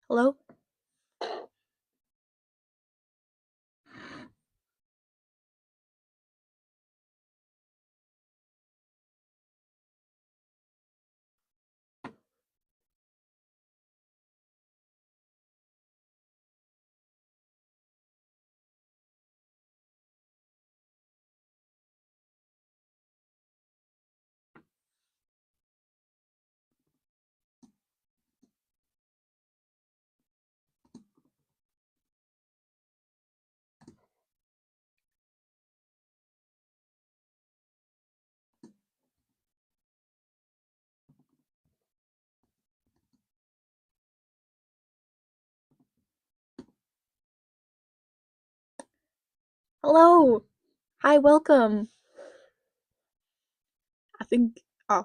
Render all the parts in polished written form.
Hello? Hello! Hi, welcome! I think. Oh.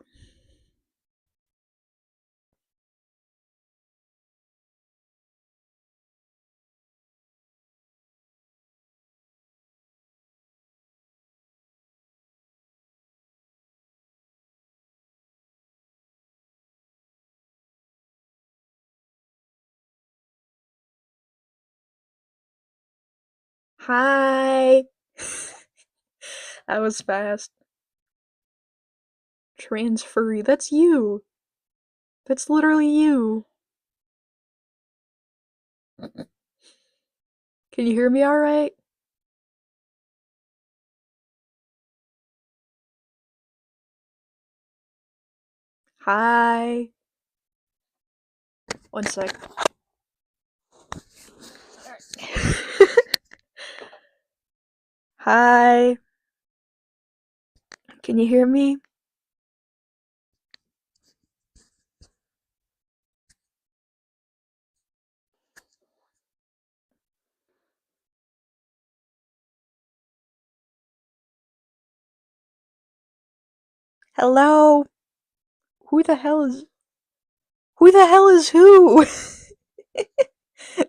Hi! That was fast. Transferry, that's you! That's literally you! Can you hear me alright? Hi! One sec. Hi! Can you hear me? Hello? Who the hell is. Who the hell is who?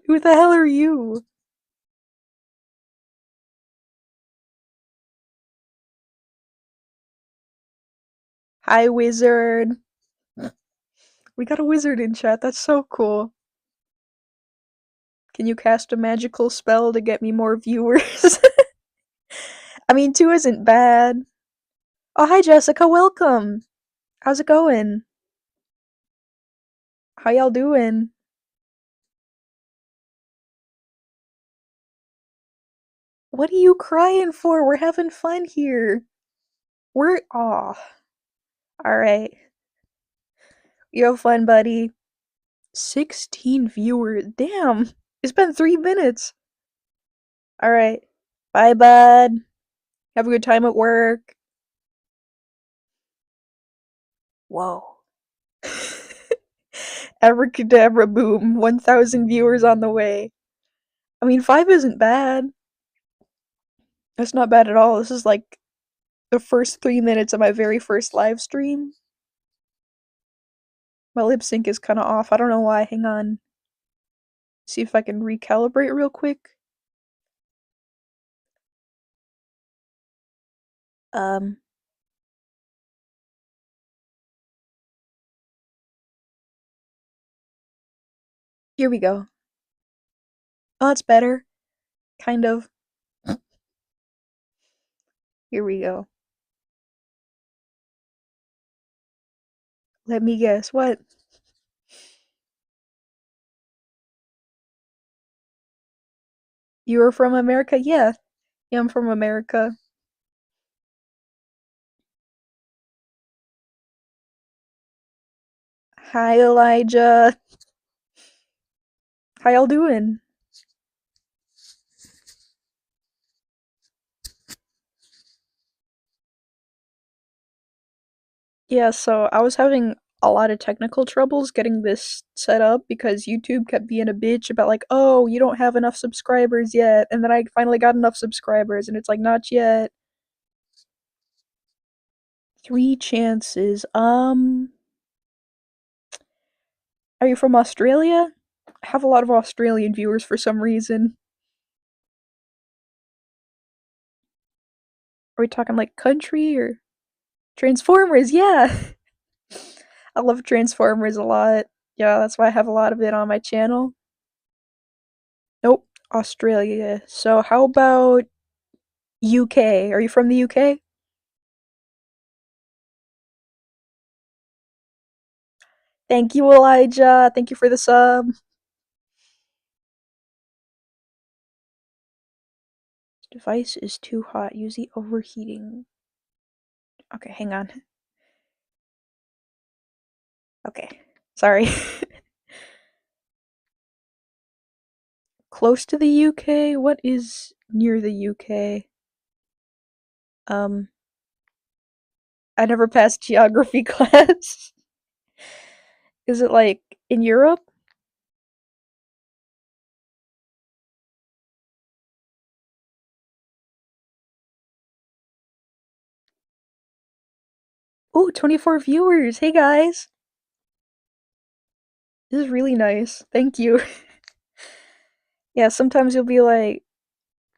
Who the hell are you? Hi, wizard! We got a wizard in chat, that's so cool. Can you cast a magical spell to get me more viewers? I mean, 2 isn't bad. Oh, hi Jessica, welcome! How's it going? How y'all doing? What are you crying for? We're having fun here. Aw. Alright. You have fun, buddy. 16 viewers. Damn! It's been 3 minutes. Alright. Bye, bud. Have a good time at work. Whoa. Abracadabra boom. 1,000 viewers on the way. I mean, 5 isn't bad. That's not bad at all. This is like the first 3 minutes of my very first live stream. My lip sync is kinda off. I don't know why. Hang on. See if I can recalibrate real quick. Um. Here we go. Oh, it's better. Kind of. Here we go. Let me guess. What? You are from America? Yeah. Yeah, I'm from America. Hi, Elijah. How y'all doing? Yeah, so I was having a lot of technical troubles getting this set up because YouTube kept being a bitch about like, oh, you don't have enough subscribers yet, and then I finally got enough subscribers, and it's like, not yet. 3 chances. Are you from Australia? I have a lot of Australian viewers for some reason. Are we talking like country or Transformers? Yeah. I love Transformers a lot. Yeah, that's why I have a lot of it on my channel. Australia. So how about UK? Are you from the UK? Thank you, Elijah. Thank you for the sub. Device is too hot. Use the overheating. Okay, hang on. Okay. Sorry. Close to the UK? What is near the UK? Um, I never passed geography class. Is it like in Europe? Ooh, 24 viewers. Hey guys. This is really nice. Thank you. Yeah, sometimes you'll be like,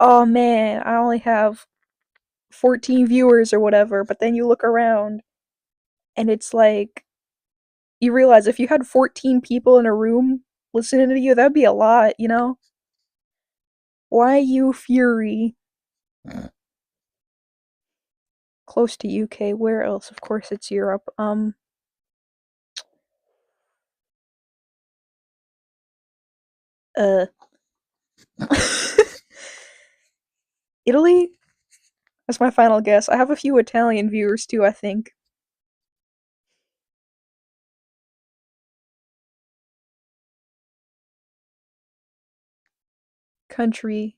oh man, I only have 14 viewers or whatever, but then you look around and it's like, you realize if you had 14 people in a room listening to you, that'd be a lot, you know? Why you Fury? Close to UK, where else? Of course it's Europe. Uh, Italy? That's my final guess. I have a few Italian viewers too, I think. Country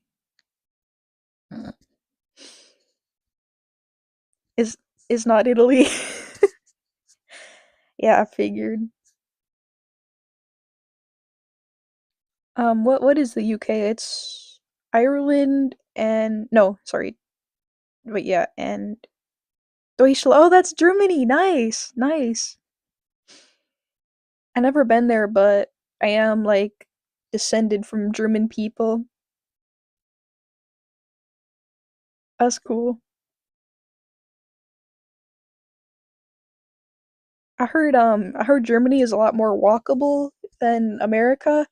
is is not Italy. Yeah, I figured. What is the UK? It's Ireland and no, sorry. But yeah, and Deutschland. Oh, that's Germany. Nice. Nice. I never been there, but I am like descended from German people. That's cool. I heard Germany is a lot more walkable than America.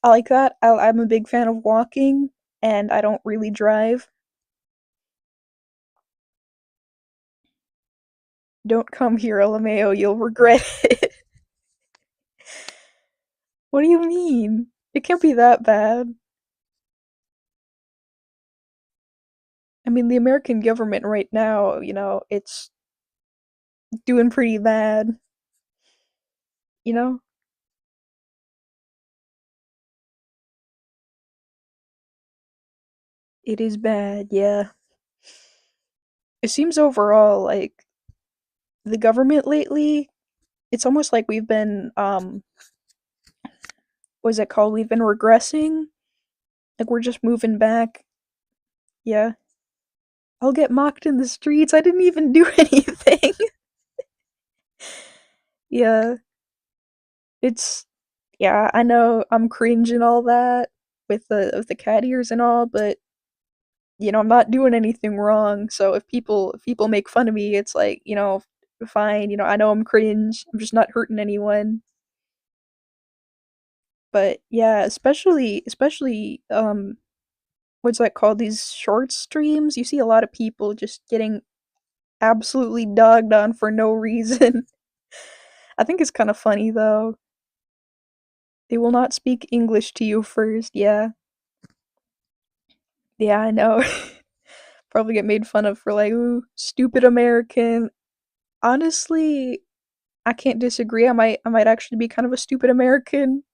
I like that. I'm a big fan of walking and I don't really drive. Don't come here, LMAO, you'll regret it. What do you mean? It can't be that bad. I mean, the American government right now, it's doing pretty bad, you know? It is bad, yeah. It seems overall like the government lately, it's almost like we've been what is it called? We've been regressing. Like we're just moving back. Yeah. I'll get mocked in the streets. I didn't even do anything. Yeah. It's yeah, I know I'm cringe and all that with the cat ears and all, but I'm not doing anything wrong. So if people make fun of me, it's like, fine, I know I'm cringe. I'm just not hurting anyone. But yeah, especially what's that called? These short streams. You see a lot of people just getting absolutely dogged on for no reason. I think it's kind of funny though. They will not speak English to you first. Yeah. Yeah, I know. Probably get made fun of for like, ooh, stupid American. Honestly, I can't disagree. I might actually be kind of a stupid American.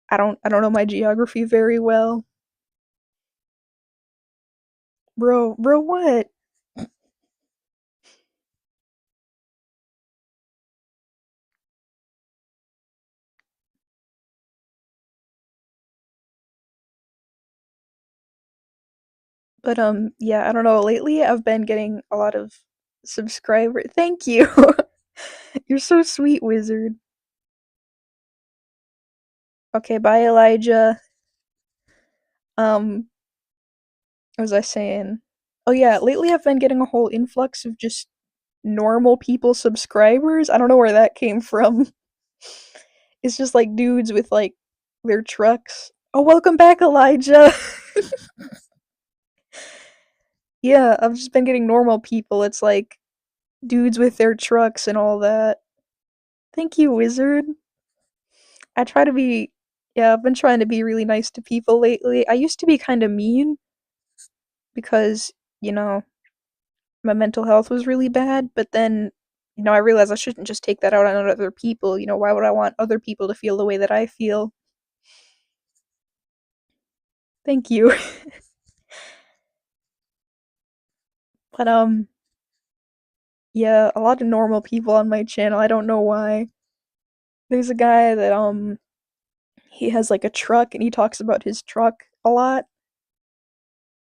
I don't know my geography very well. Bro, what? But yeah, I don't know. Lately I've been getting a lot of subscriber. Thank you. You're so sweet, wizard. Okay, bye Elijah. Um what was I saying? Oh yeah, lately I've been getting a whole influx of just normal people subscribers. I don't know where that came from. It's just like dudes with like their trucks. Oh, welcome back, Elijah. Yeah, I've just been getting normal people. It's like dudes with their trucks and all that. Thank you, wizard. I try to be. Yeah, I've been trying to be really nice to people lately. I used to be kind of mean because, you know, my mental health was really bad, but then, I realized I shouldn't just take that out on other people. Why would I want other people to feel the way that I feel? Thank you. But yeah, a lot of normal people on my channel. I don't know why. There's a guy that he has like a truck and he talks about his truck a lot.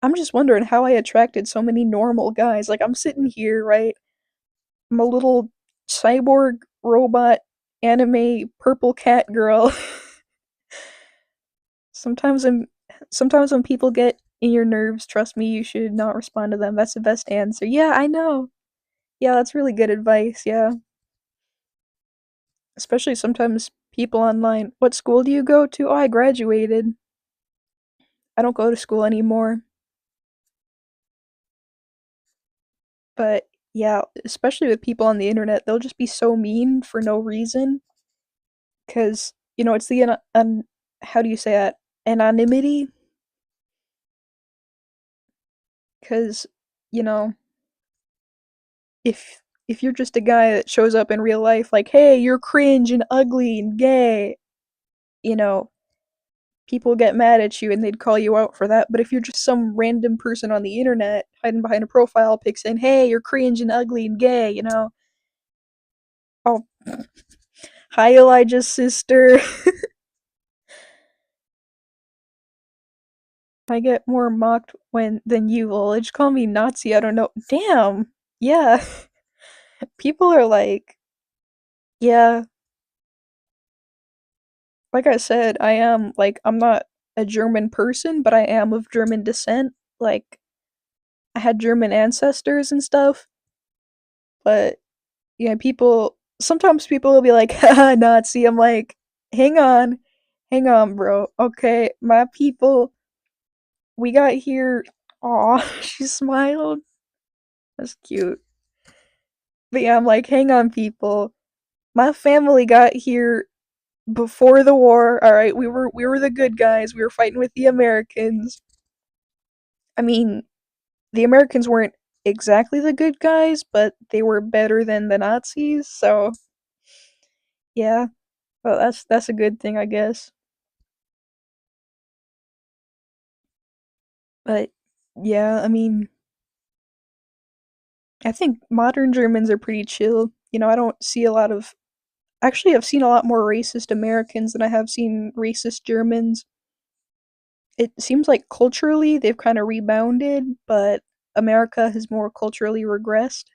I'm just wondering how I attracted so many normal guys. Like I'm sitting here, right? I'm a little cyborg robot anime purple cat girl. sometimes I'm sometimes when people get in your nerves, trust me, you should not respond to them. That's the best answer. Yeah, I know. Yeah, that's really good advice. Yeah. Especially sometimes people online. What school do you go to? Oh, I graduated. I don't go to school anymore. But yeah, especially with people on the internet, they'll just be so mean for no reason. Because, it's the, how do you say that? Anonymity? Because, you know, if you're just a guy that shows up in real life like, hey, you're cringe and ugly and gay, you know, people get mad at you and they'd call you out for that. But if you're just some random person on the internet hiding behind a profile pic saying, hey, you're cringe and ugly and gay, oh, hi, Elijah's sister. I get more mocked than you will. They just call me Nazi. I don't know. Damn. Yeah. People are like, yeah. Like I said, I'm not a German person, but I am of German descent. Like, I had German ancestors and stuff. But, yeah, sometimes people will be like, haha, Nazi. I'm like, hang on. Hang on, bro. Okay, my people, we got here. Aw, she smiled. That's cute. But yeah, I'm like, hang on, people. My family got here before the war. All right, we were the good guys. We were fighting with the Americans. I mean, the Americans weren't exactly the good guys, but they were better than the Nazis. So yeah, well, that's a good thing, I guess. But yeah, I mean, I think modern Germans are pretty chill. I don't see a lot of. Actually, I've seen a lot more racist Americans than I have seen racist Germans. It seems like culturally they've kind of rebounded, but America has more culturally regressed.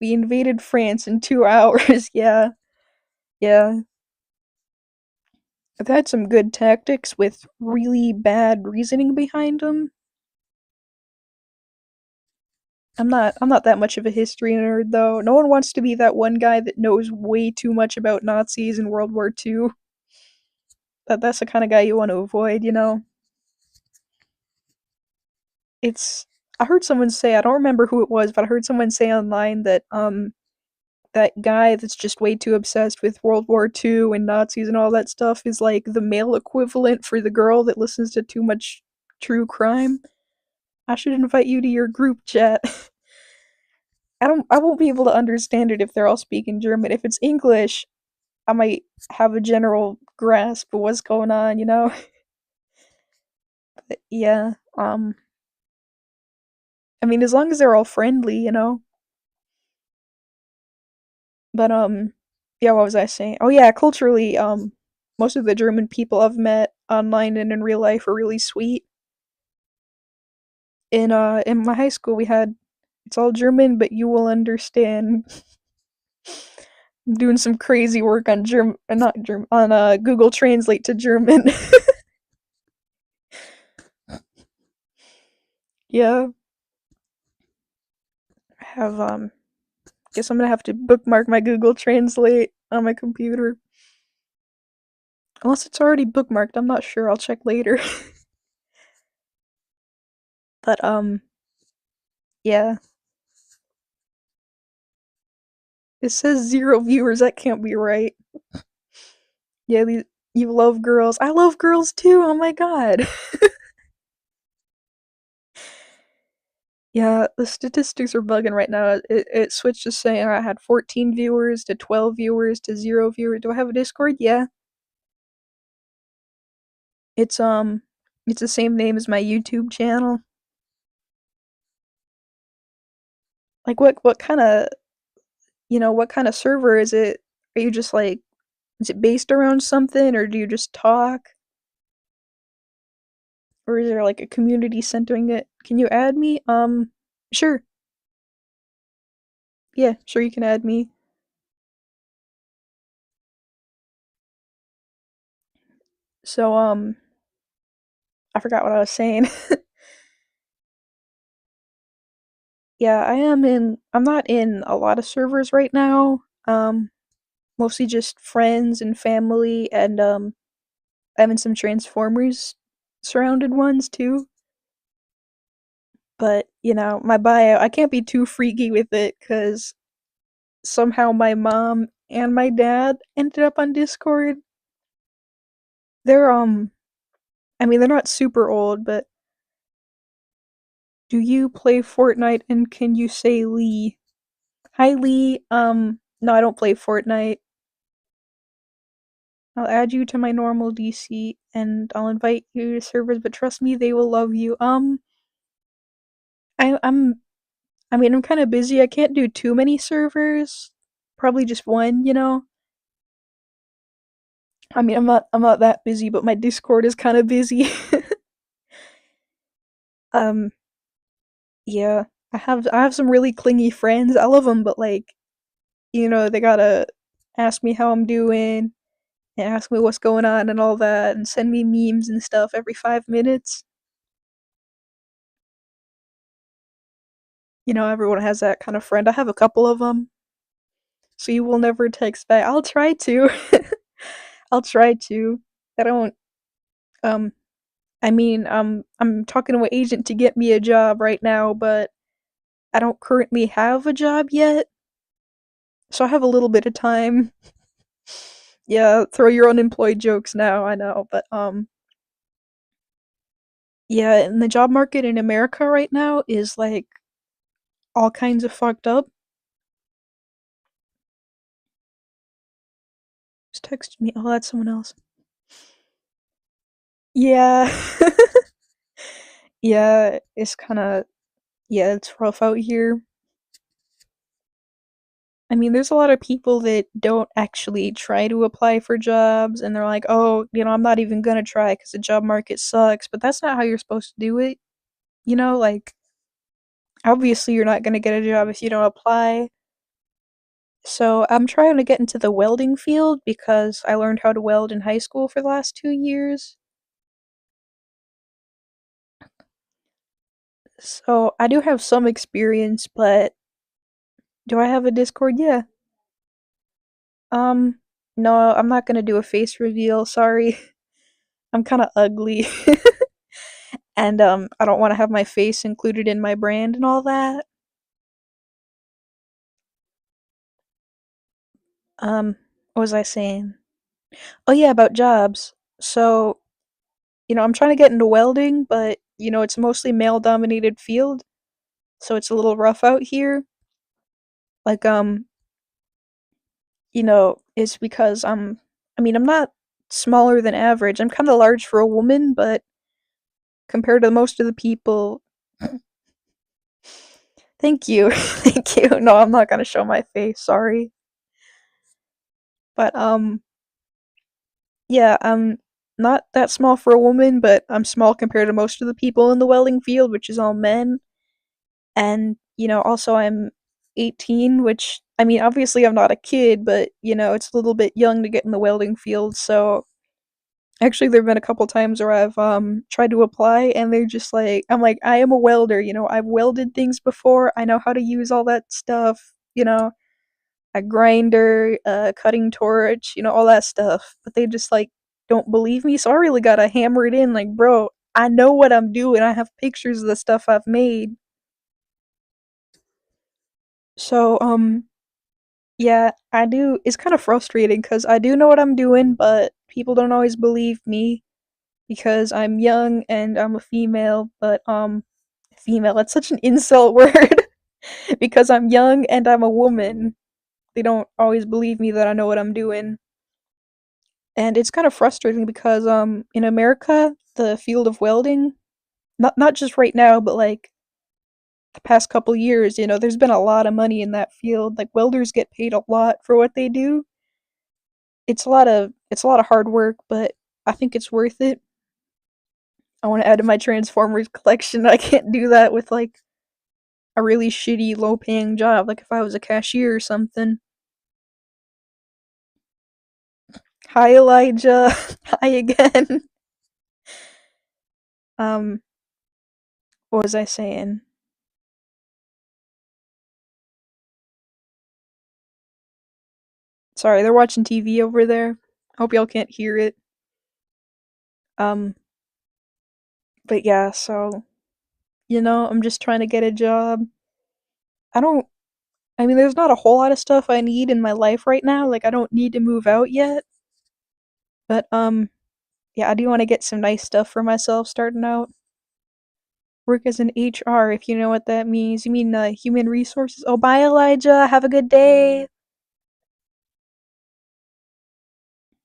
We invaded France in 2 hours. Yeah, yeah. I've had some good tactics with really bad reasoning behind them. I'm not that much of a history nerd though. No one wants to be that one guy that knows way too much about Nazis and World War II. That's the kind of guy you want to avoid. It's I heard someone say, I don't remember who it was, but I heard someone say online that that guy that's just way too obsessed with World War II and Nazis and all that stuff is like the male equivalent for the girl that listens to too much true crime. I should invite you to your group chat. I won't be able to understand it if they're all speaking German. If it's English, I might have a general grasp of what's going on. But yeah, I mean as long as they're all friendly. But yeah, what was I saying? Oh yeah, culturally, most of the German people I've met online and in real life are really sweet. In my high school we had it's all German, but you will understand. I'm doing some crazy work on not German, on Google Translate to German. Yeah, I have guess I'm gonna have to bookmark my Google Translate on my computer. Unless it's already bookmarked, I'm not sure. I'll check later. But yeah. It says 0 viewers. That can't be right. Yeah, you love girls. I love girls too. Oh my god. Yeah, the statistics are bugging right now. It switched to saying I had 14 viewers to 12 viewers to 0 viewers. Do I have a Discord? Yeah. It's it's the same name as my YouTube channel. Like what kind of, what kind of server is it? Are you just like, is it based around something, or do you just talk? Or is there like a community centering it? Can you add me? Sure. Yeah, sure you can add me. So I forgot what I was saying. Yeah, I'm not in a lot of servers right now. Mostly just friends and family, and I'm in some Transformers surrounded ones too. But, my bio, I can't be too freaky with it cuz somehow my mom and my dad ended up on Discord. They're I mean, they're not super old, but do you play Fortnite and can you say Lee? Hi Lee. No, I don't play Fortnite. I'll add you to my normal DC and I'll invite you to servers, but trust me, they will love you. I I'm I mean, I'm kind of busy. I can't do too many servers. Probably just one. I mean, I'm not that busy, but my Discord is kind of busy. um yeah, I have some really clingy friends. I love them, but like, they got to ask me how I'm doing and ask me what's going on and all that and send me memes and stuff every 5 minutes. Everyone has that kind of friend. I have a couple of them. So you will never text back. I'll try to. I'll try to. I don't um I mean, I'm talking to an agent to get me a job right now, but I don't currently have a job yet. So I have a little bit of time. Yeah, throw your unemployed jokes now, I know, but yeah, and the job market in America right now is like all kinds of fucked up. Just texted me. Oh, that's someone else. Yeah. Yeah, it's kind of, yeah, it's rough out here. I mean, there's a lot of people that don't actually try to apply for jobs and they're like, "Oh, I'm not even gonna try because the job market sucks." But that's not how you're supposed to do it. Like, obviously you're not gonna get a job if you don't apply. So I'm trying to get into the welding field because I learned how to weld in high school for the last 2 years. So I do have some experience, but do I have a Discord? Yeah. Um, no, I'm not gonna do a face reveal. Sorry. I'm kind of ugly. And I don't want to have my face included in my brand and all that. What was I saying? Oh yeah, about jobs. So, I'm trying to get into welding, but it's mostly male dominated field, so it's a little rough out here. Like it's because I'm not smaller than average. I'm kind of large for a woman, but compared to most of the people, thank you. Thank you. No, I'm not going to show my face, sorry. But yeah, I'm not that small for a woman, but I'm small compared to most of the people in the welding field, which is all men. And, also I'm 18, which, I mean, obviously I'm not a kid, but, it's a little bit young to get in the welding field. So actually, there have been a couple times where I've tried to apply, and they're just like, I'm like, I am a welder, I've welded things before, I know how to use all that stuff, a grinder, a cutting torch, all that stuff. But they just like don't believe me, so I really gotta hammer it in like, bro, I know what I'm doing. I have pictures of the stuff I've made. So, yeah, I do. It's kind of frustrating because I do know what I'm doing, but people don't always believe me because I'm young and I'm a female, but, female, that's such an insult word. Because I'm young and I'm a woman, they don't always believe me that I know what I'm doing. And it's kind of frustrating because, in America, the field of welding, not just right now, but like the past couple years, there's been a lot of money in that field. Like welders get paid a lot for what they do. It's a lot of hard work, but I think it's worth it. I want to add to my Transformers collection. I can't do that with like a really shitty low paying job, like if I was a cashier or something. Hi Elijah. Hi again. Um, what was I saying? Sorry, they're watching TV over there. Hope y'all can't hear it. Um, but yeah, so I'm just trying to get a job. I don't I mean, there's not a whole lot of stuff I need in my life right now. Like I don't need to move out yet, but yeah, I do want to get some nice stuff for myself starting out. Work as an HR, if you know what that means. You mean human resources? Oh, bye, Elijah. Have a good day.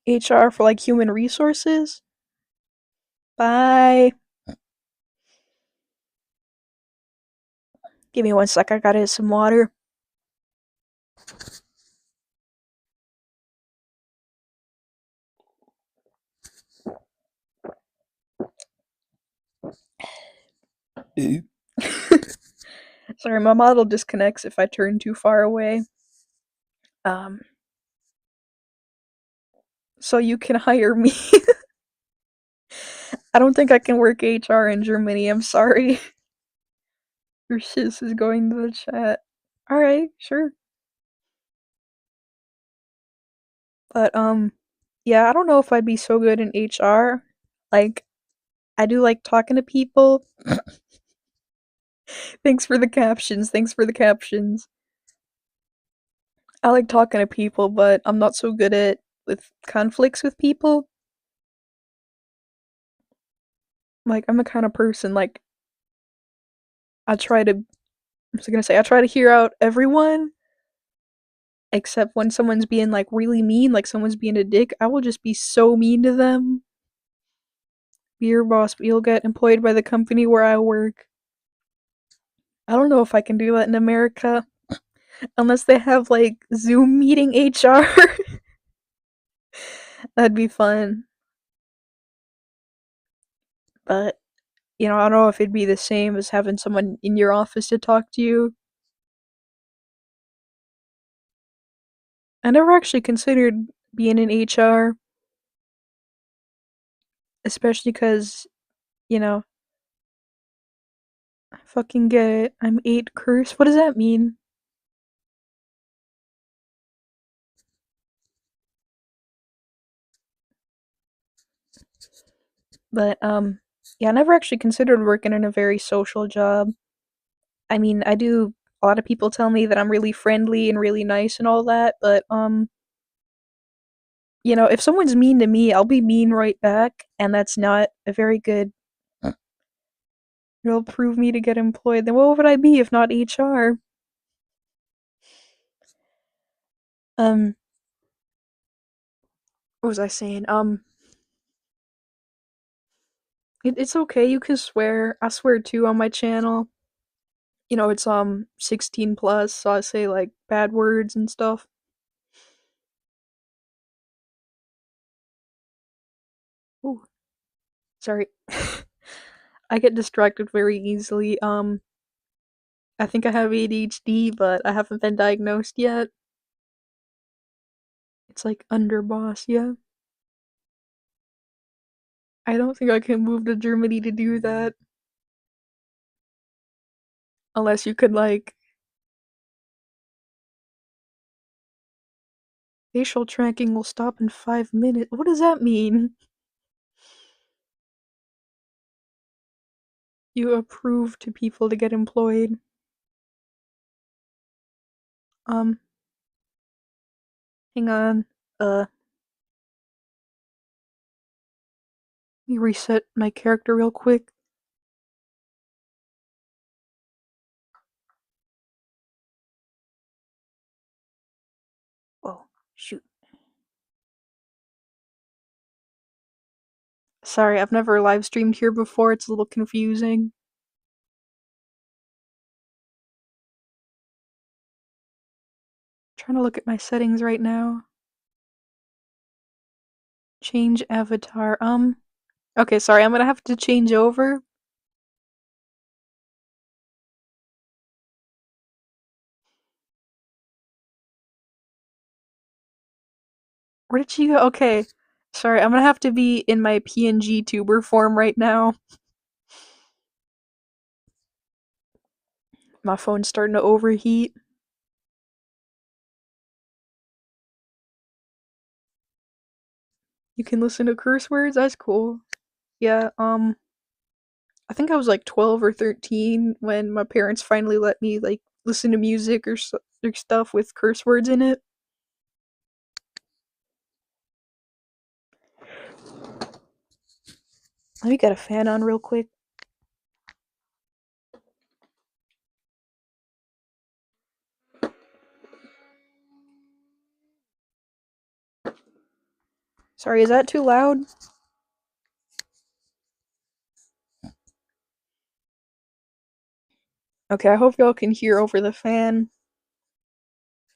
HR for like human resources? Bye. Give me one sec. I gotta get some water. Sorry, my model disconnects if I turn too far away. Um, so you can hire me. I don't think I can work HR in Germany. I'm sorry. Your sis is going to the chat. Alright, sure. But, yeah, I don't know if I'd be so good in HR. Like, I do like talking to people. Thanks for the captions. Thanks for the captions. I like talking to people, but I'm not so good at with conflicts with people. Like, I'm the kind of person, like, I try to, I try to hear out everyone, except when someone's being, like, really mean, like someone's being a dick, I will just be so mean to them. Be your boss, but you'll get employed by the company where I work. I don't know if I can do that in America. Unless they have, like, Zoom meeting HR. That'd be fun. But, I don't know if it'd be the same as having someone in your office to talk to you. I never actually considered being in HR, especially because, you know, I fucking get it. I'm 8 curse. What does that mean? But, yeah, I never actually considered working in a very social job. I mean, a lot of people tell me that I'm really friendly and really nice and all that, but, if someone's mean to me, I'll be mean right back, and that's not a very good. It'll prove me to get employed. Then what would I be if not HR? Um, what was I saying? It's okay. You can swear. I swear too on my channel. It's 16 plus, so I say like bad words and stuff. Ooh, sorry. I get distracted very easily. I think I have ADHD, but I haven't been diagnosed yet. It's like underboss, yeah. I don't think I can move to Germany to do that. Unless you could, like, facial tracking will stop in 5 minutes. What does that mean? You approve to people to get employed. Um, hang on. Let me reset my character real quick. Oh, shoot. Sorry, I've never live streamed here before. It's a little confusing. Trying to look at my settings right now. Change avatar. Okay, sorry, I'm gonna have to change over. Where did she go? Okay. Sorry, I'm gonna have to be in my PNG tuber form right now. My phone's starting to overheat. You can listen to curse words? That's cool. Yeah, I think I was like 12 or 13 when my parents finally let me like listen to music or stuff with curse words in it. Let me get a fan on real quick. Sorry, is that too loud? Okay, I hope y'all can hear over the fan.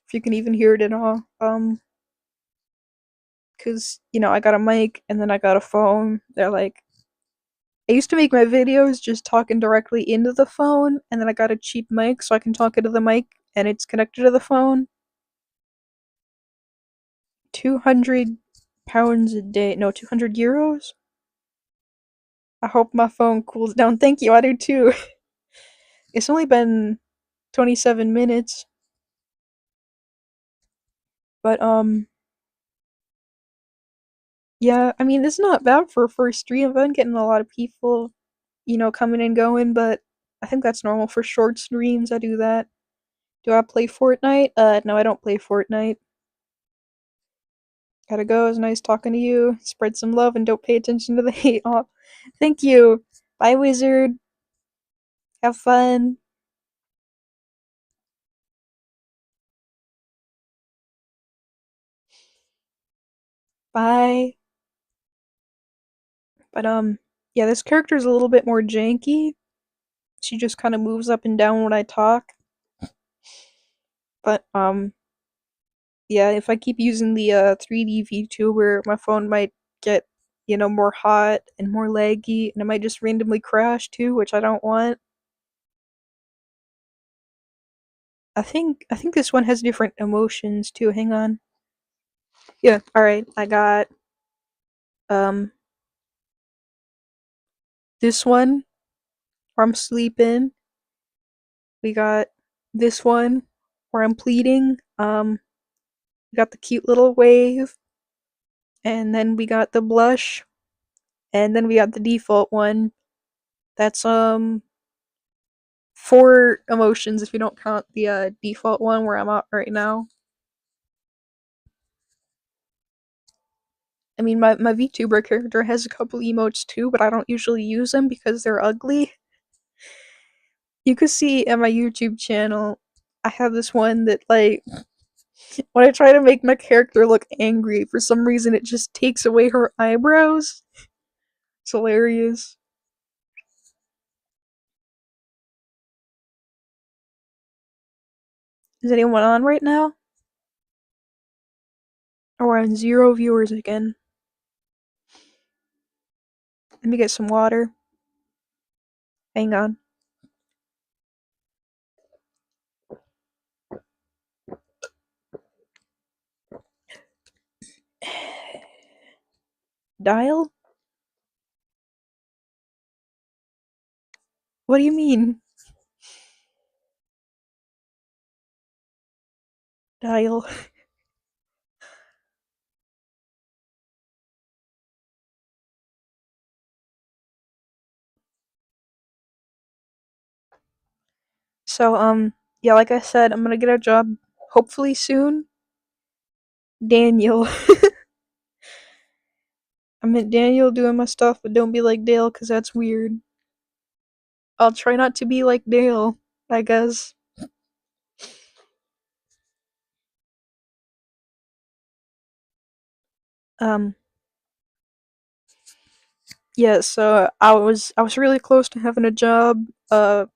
If you can even hear it at all. Cause, I got a mic and then I got a phone. They're like, I used to make my videos just talking directly into the phone, and then I got a cheap mic so I can talk into the mic and it's connected to the phone. 200 pounds a day. No, 200 euros? I hope my phone cools down. Thank you, I do too. It's only been 27 minutes. But, yeah, I mean, it's not bad for a first stream. I've been getting a lot of people, coming and going, but I think that's normal for short streams. I do that. Do I play Fortnite? No, I don't play Fortnite. Gotta go. It was nice talking to you. Spread some love and don't pay attention to the hate. Oh, thank you. Bye, Wizard. Have fun. Bye. But, yeah, this character's a little bit more janky. She just kind of moves up and down when I talk. But, yeah, if I keep using the 3D VTuber, my phone might get, more hot and more laggy, and it might just randomly crash too, which I don't want. I think this one has different emotions too. Hang on. Yeah, alright. I got this one where I'm sleeping. We got this one where I'm pleading. We got the cute little wave, and then we got the blush, and then we got the default one. That's 4 emotions if you don't count the default one where I'm at right now. I mean, my VTuber character has a couple emotes too, but I don't usually use them because they're ugly. You can see at my YouTube channel, I have this one that, like, when I try to make my character look angry, for some reason it just takes away her eyebrows. It's hilarious. Is anyone on right now? Oh, we're on 0 viewers again. Let me get some water. Hang on. Dial? What do you mean? Dial. So, yeah, like I said, I'm gonna get a job hopefully soon. Daniel. I meant Daniel doing my stuff, but don't be like Dale, because that's weird. I'll try not to be like Dale, I guess. Um, yeah, so I was really close to having a job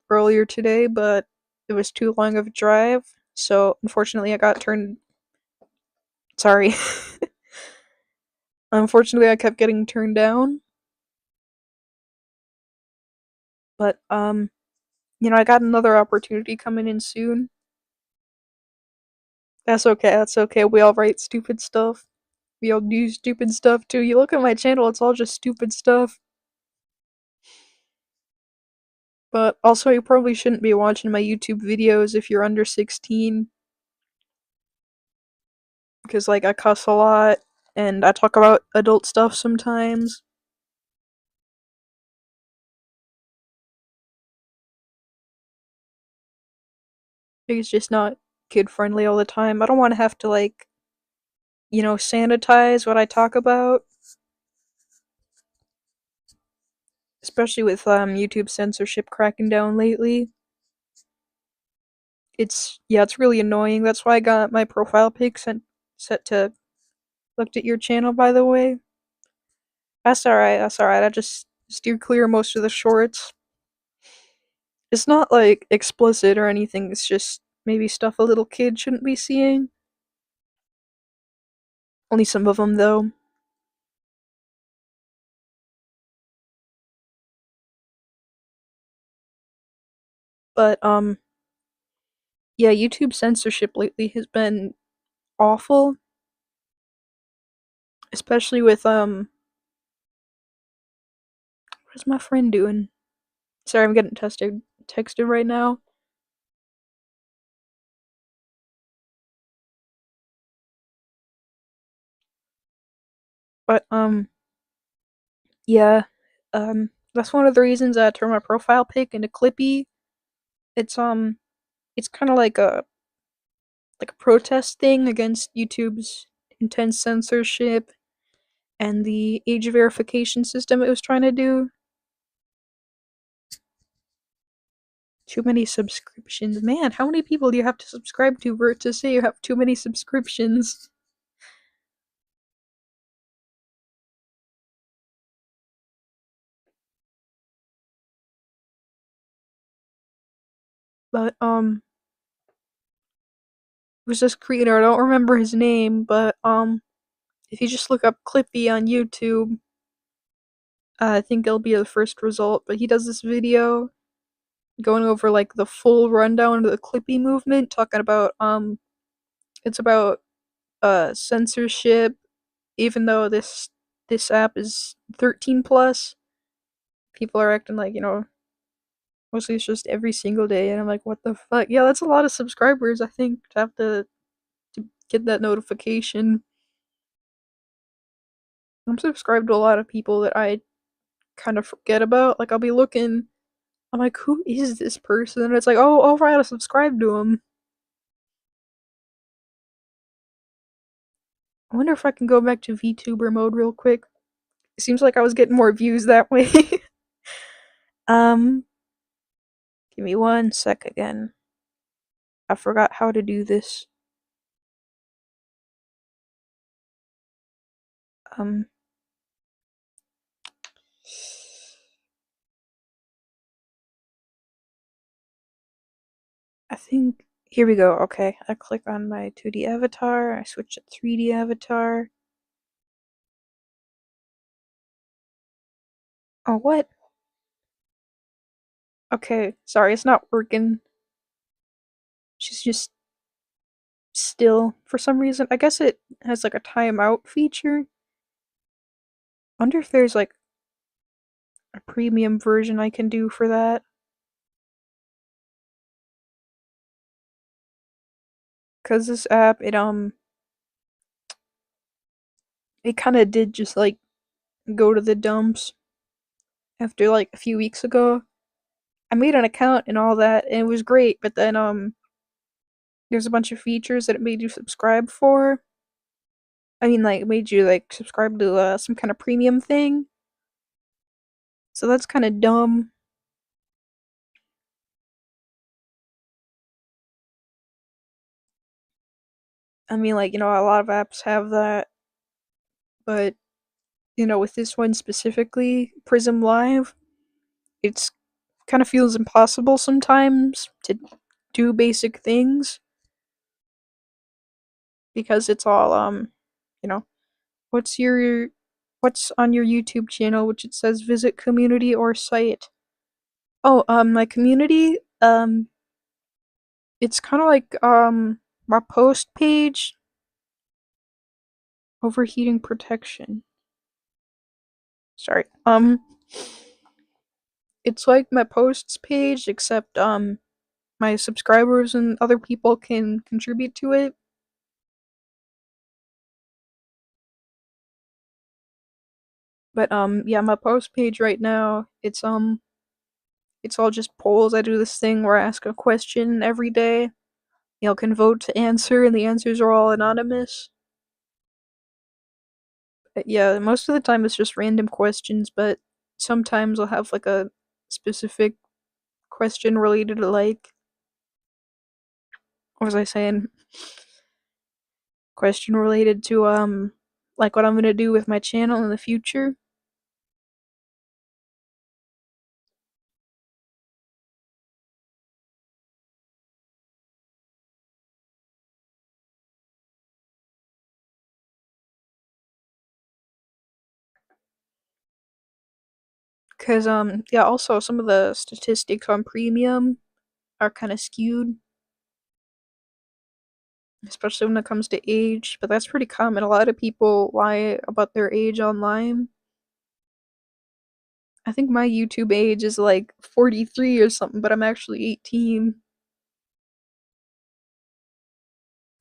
earlier today, but it was too long of a drive, so unfortunately I got turned sorry. Unfortunately I kept getting turned down, but I got another opportunity coming in soon. That's okay, that's okay. We all write stupid stuff. We all do stupid stuff too. You look at my channel, it's all just stupid stuff. But also, you probably shouldn't be watching my YouTube videos if you're under 16, because, like, I cuss a lot, and I talk about adult stuff sometimes. It's just not kid friendly all the time. I don't want to have to, like, sanitize what I talk about, especially with YouTube censorship cracking down lately. It's really annoying. That's why I got my profile pic set to looked at your channel, by the way. That's alright, that's alright. I just steer clear of most of the shorts. It's not like explicit or anything, it's just maybe stuff a little kid shouldn't be seeing. Only some of them though. But yeah, YouTube censorship lately has been awful, especially with what is my friend doing? Sorry, I'm getting texted right now. But yeah, that's one of the reasons I turned my profile pic into Clippy. It's it's kind of like a protest thing against YouTube's intense censorship and the age verification system it was trying to do. Too many subscriptions. Man, how many people do you have to subscribe to for it to say you have too many subscriptions? But it was this creator, I don't remember his name, but if you just look up Clippy on YouTube, I think it'll be the first result. But he does this video going over like the full rundown of the Clippy movement, talking about it's about censorship, even though this app is 13 plus. People are acting like, mostly it's just every single day, and I'm like, what the fuck? Yeah, that's a lot of subscribers, I think, to have to get that notification. I'm subscribed to a lot of people that I kind of forget about. Like, I'll be looking, I'm like, who is this person? And it's like, oh, alright, I subscribe to him. I wonder if I can go back to VTuber mode real quick. It seems like I was getting more views that way. um, Give me one sec again. I forgot how to do this. Um, I think here we go. Okay, I click on my 2D avatar. I switch to 3D avatar. Oh, what? Okay, sorry, it's not working. She's just still for some reason. I guess it has like a timeout feature. Wonder if there's like a premium version I can do for that. Cause this app, it kind of did just like go to the dumps after like a few weeks ago. I made an account and all that, and it was great. But then there's a bunch of features that it made you subscribe for. I mean, like, it made you like subscribe to some kind of premium thing. So that's kind of dumb. I mean, like, a lot of apps have that, but with this one specifically, Prism Live, it's kind of feels impossible sometimes to do basic things because it's all you know, what's your what's on your YouTube channel which it says visit community or site. Oh, my community, it's kind of like my post page, overheating protection. Sorry. It's like my posts page except my subscribers and other people can contribute to it. But yeah, my post page right now, it's all just polls. I do this thing where I ask a question every day. Y'all can vote to answer, and the answers are all anonymous. But yeah, most of the time it's just random questions, but sometimes I'll have like a specific question related to like what was I saying? Question related to like what I'm gonna do with my channel in the future. Cause yeah, also some of the statistics on premium are kind of skewed, especially when it comes to age. But that's pretty common. A lot of people lie about their age online. I think my YouTube age is like 43 or something, but I'm actually 18.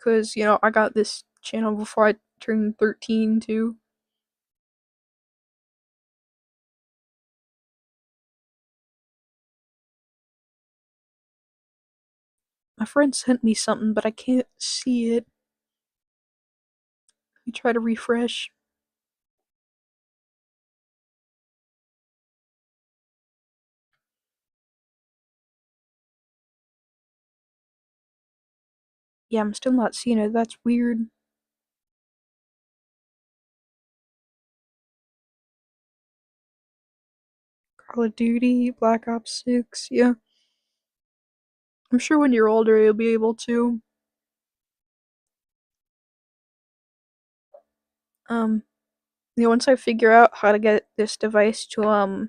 Cause I got this channel before I turned 13 too. My friend sent me something, but I can't see it. Let me try to refresh. Yeah, I'm still not seeing it. That's weird. Call of Duty, Black Ops 6, yeah. I'm sure when you're older you'll be able to. Um, once I figure out how to get this device to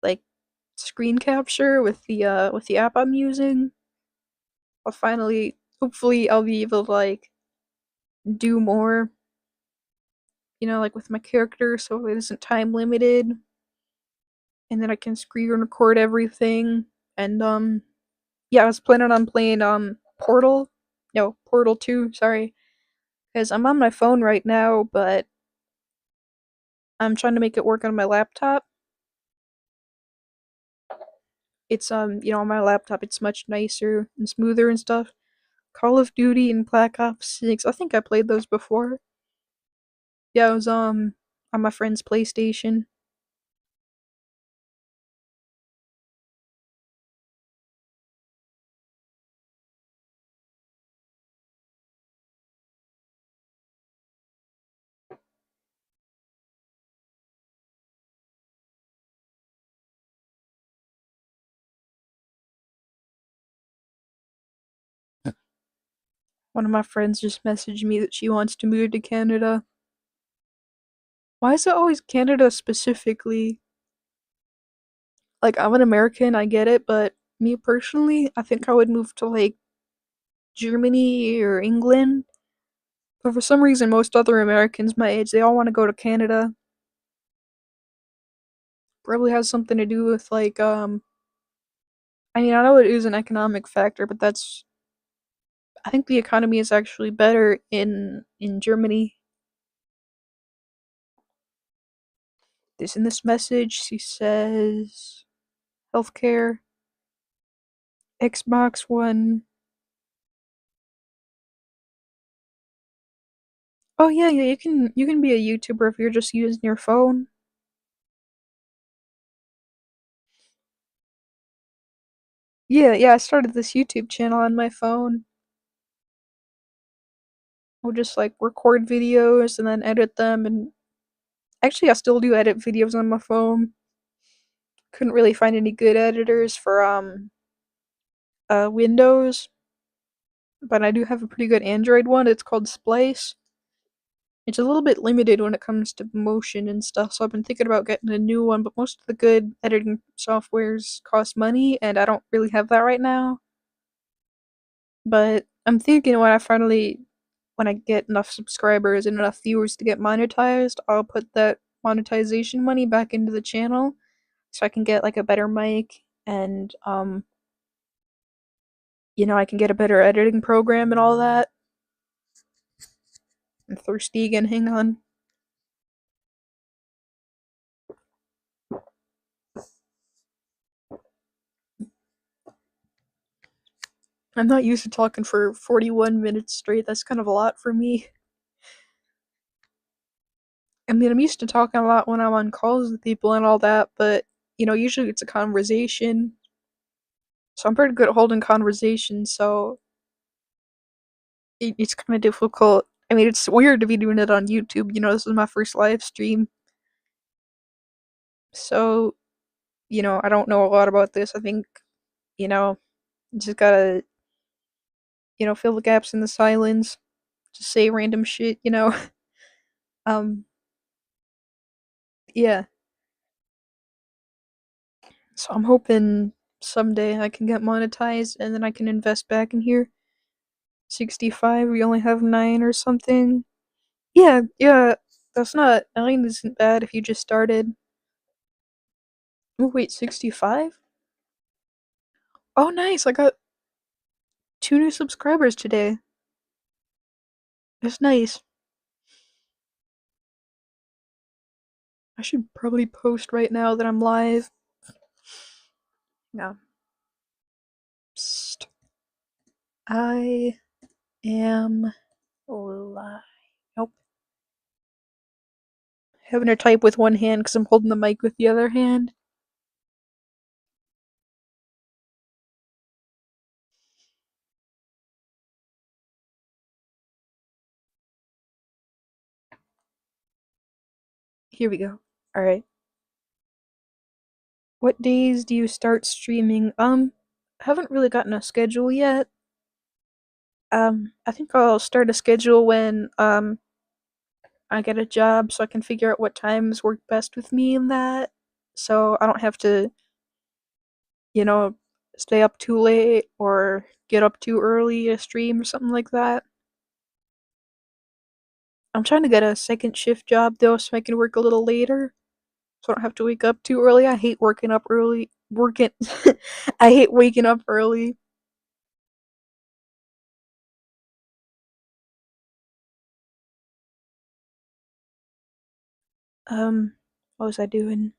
like screen capture with the app I'm using, I'll finally hopefully I'll be able to like do more, like with my character so it isn't time limited. And then I can screen record everything. And yeah, I was planning on playing Portal. No, Portal 2, sorry. Because I'm on my phone right now, but I'm trying to make it work on my laptop. It's on my laptop it's much nicer and smoother and stuff. Call of Duty and Black Ops 6. I think I played those before. Yeah, it was on my friend's PlayStation. One of my friends just messaged me that she wants to move to Canada. Why is it always Canada specifically? Like, I'm an American, I get it, but me personally, I think I would move to like Germany or England. But for some reason, most other Americans my age, they all want to go to Canada. Probably has something to do with like I mean, I know it is an economic factor, but I think the economy is actually better in Germany. In this message, she says, healthcare, Xbox One. Oh yeah, yeah, you can be a YouTuber if you're just using your phone. Yeah, yeah, I started this YouTube channel on my phone. I'll just like record videos and then edit them, and actually I still do edit videos on my phone. Couldn't really find any good editors for Windows, but I do have a pretty good Android one. It's called Splice. It's a little bit limited when it comes to motion and stuff, so I've been thinking about getting a new one, but most of the good editing softwares cost money, and I don't really have that right now. But I'm thinking when I get enough subscribers and enough viewers to get monetized, I'll put that monetization money back into the channel so I can get like a better mic and I can get a better editing program and all that. I'm thirsty again, hang on. I'm not used to talking for 41 minutes straight. That's kind of a lot for me. I mean, I'm used to talking a lot when I'm on calls with people and all that, but usually it's a conversation. So I'm pretty good at holding conversations, so it's kind of difficult. I mean, it's weird to be doing it on YouTube. This is my first live stream. So, I don't know a lot about this. I think, you know, just gotta, fill the gaps in the silence. Just say random shit. Um, yeah. So I'm hoping someday I can get monetized and then I can invest back in here. 65, we only have 9 or something. Yeah, yeah, that's not, 9 isn't bad if you just started. Oh, wait, 65? Oh, nice, I got 2 new subscribers today. That's nice. I should probably post right now that I'm live. No. Psst. I am live. Nope. Having to type with one hand because I'm holding the mic with the other hand. Here we go. Alright. What days do you start streaming? Haven't really gotten a schedule yet. I think I'll start a schedule when I get a job so I can figure out what times work best with me in that. So I don't have to, you know, stay up too late or get up too early to stream or something like that. I'm trying to get a second shift job though so I can work a little later. So I don't have to wake up too early. I hate working up early. Working I hate waking up early. What was I doing?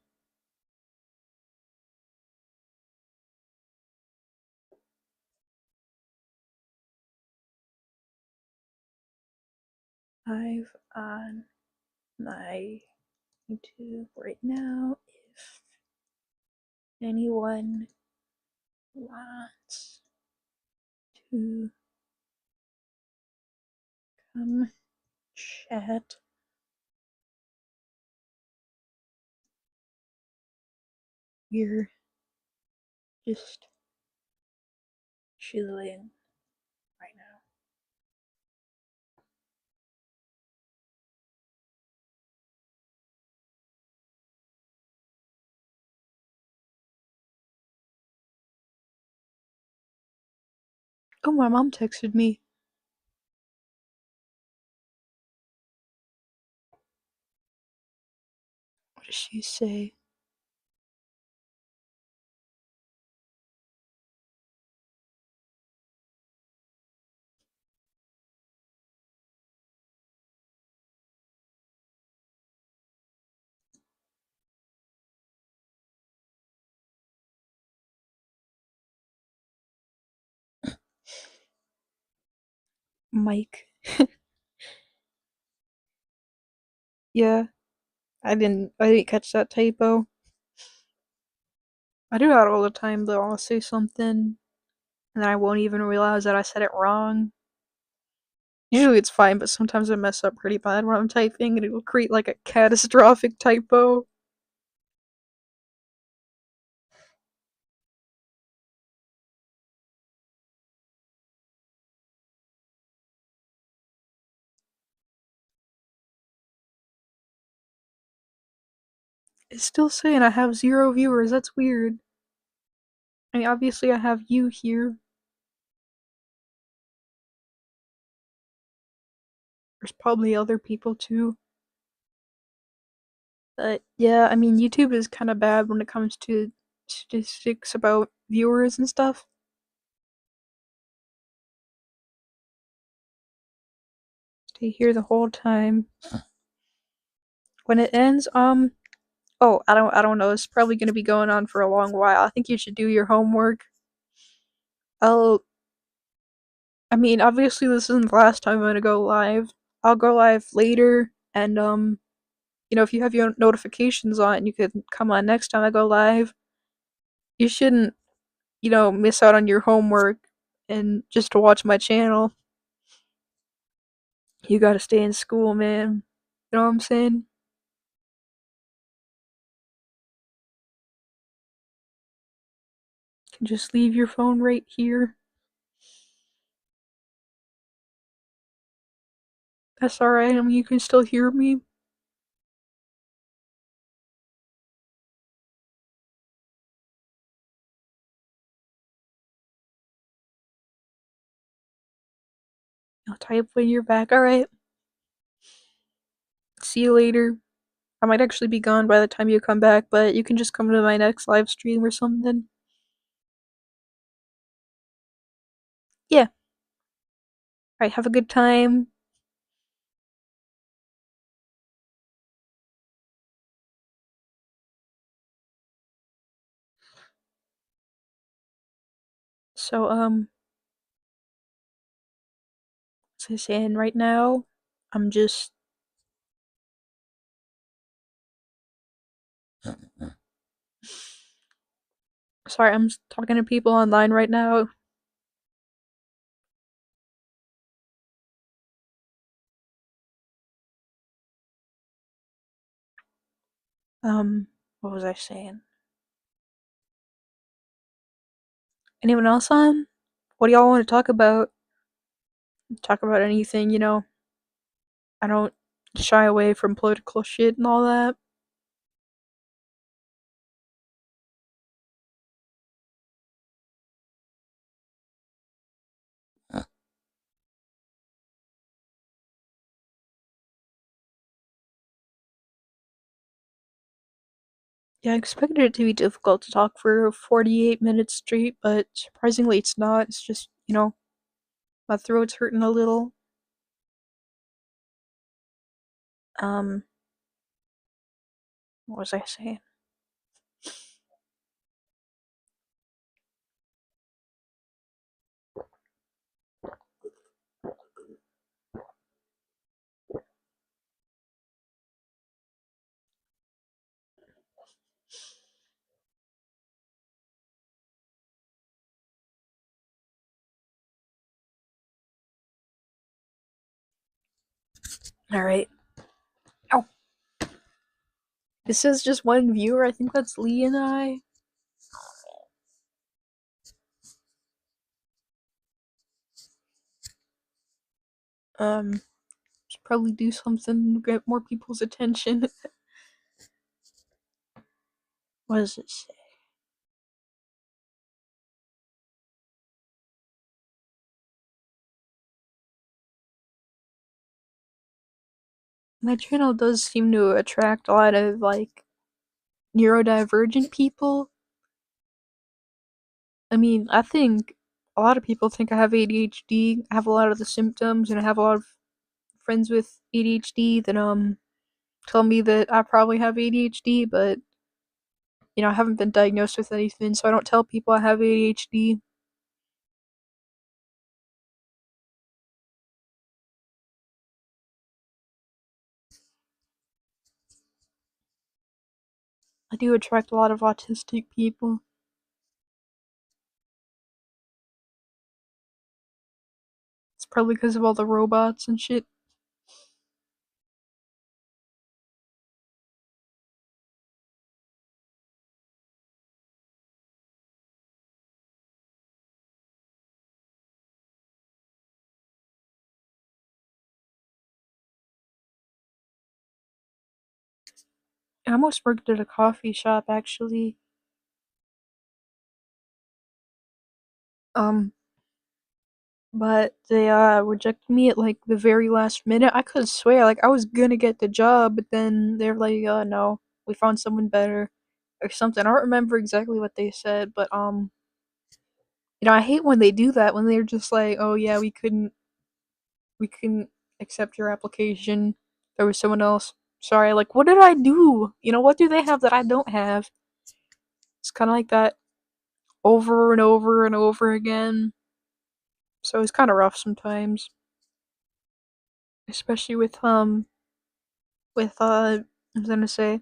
Live on my YouTube right now if anyone wants to come chat. We're just chilling right now. Oh, my mom texted me. What does she say? Mike. Yeah, I didn't catch that typo. I do that all the time though. I'll say something and then I won't even realize that I said it wrong. Usually it's fine, but sometimes I mess up pretty bad when I'm typing and it will create like a catastrophic typo. It's still saying I have 0 viewers. That's weird. I mean, obviously I have you here. There's probably other people too. But yeah, I mean, YouTube is kind of bad when it comes to statistics about viewers and stuff. Stay here the whole time. When it ends, oh, I don't know. It's probably gonna be going on for a long while. I think you should do your homework. I'll, I mean, obviously this isn't the last time I'm gonna go live. I'll go live later, and if you have your notifications on, you can come on next time I go live. You shouldn't, miss out on your homework and just to watch my channel. You gotta stay in school, man. You know what I'm saying? You can just leave your phone right here. That's alright. I mean, you can still hear me. I'll type when you're back. Alright. See you later. I might actually be gone by the time you come back, but you can just come to my next live stream or something. Yeah. Alright, have a good time. So, as I saying right now, I'm just sorry, I'm talking to people online right now. What was I saying? Anyone else on? What do y'all want to talk about? Talk about anything, I don't shy away from political shit and all that. Yeah, I expected it to be difficult to talk for 48 minutes straight, but surprisingly it's not. It's just, my throat's hurting a little. Um, what was I saying? Alright. Oh, this is just one viewer. I think that's Lee and I. Should probably do something to get more people's attention. What does it say? My channel does seem to attract a lot of, like, neurodivergent people. I mean, I think a lot of people think I have ADHD. I have a lot of the symptoms, and I have a lot of friends with ADHD that, tell me that I probably have ADHD, but, I haven't been diagnosed with anything, so I don't tell people I have ADHD. I do attract a lot of autistic people. It's probably because of all the robots and shit. I almost worked at a coffee shop actually. Um, but they rejected me at like the very last minute. I could swear like I was gonna get the job, but then they're like, no, we found someone better or something. I don't remember exactly what they said, but I hate when they do that when they're just like, oh yeah, we couldn't accept your application. There was someone else. Sorry, like what did I do? What do they have that I don't have? It's kind of like that over and over and over again. So it's kind of rough sometimes, especially with I was gonna say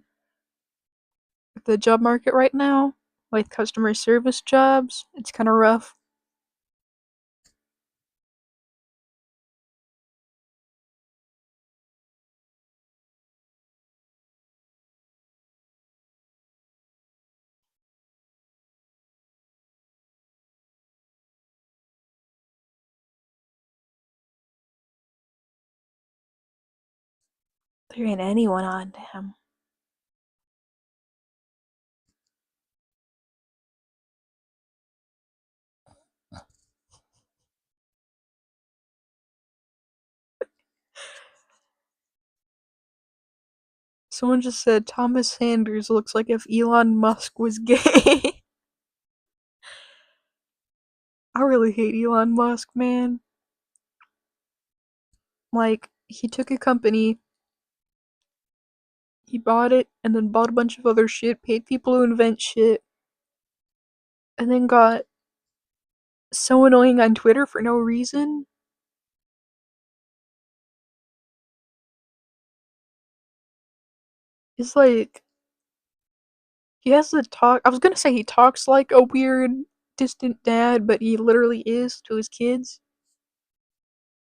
the job market right now, like customer service jobs. It's kind of rough. There ain't anyone on damn. Someone just said Thomas Sanders looks like if Elon Musk was gay. I really hate Elon Musk, man. Like, he took a company, he bought it, and then bought a bunch of other shit, paid people to invent shit, and then got so annoying on Twitter for no reason. It's like, he has to talk. I was gonna say he talks like a weird, distant dad, but he literally is to his kids.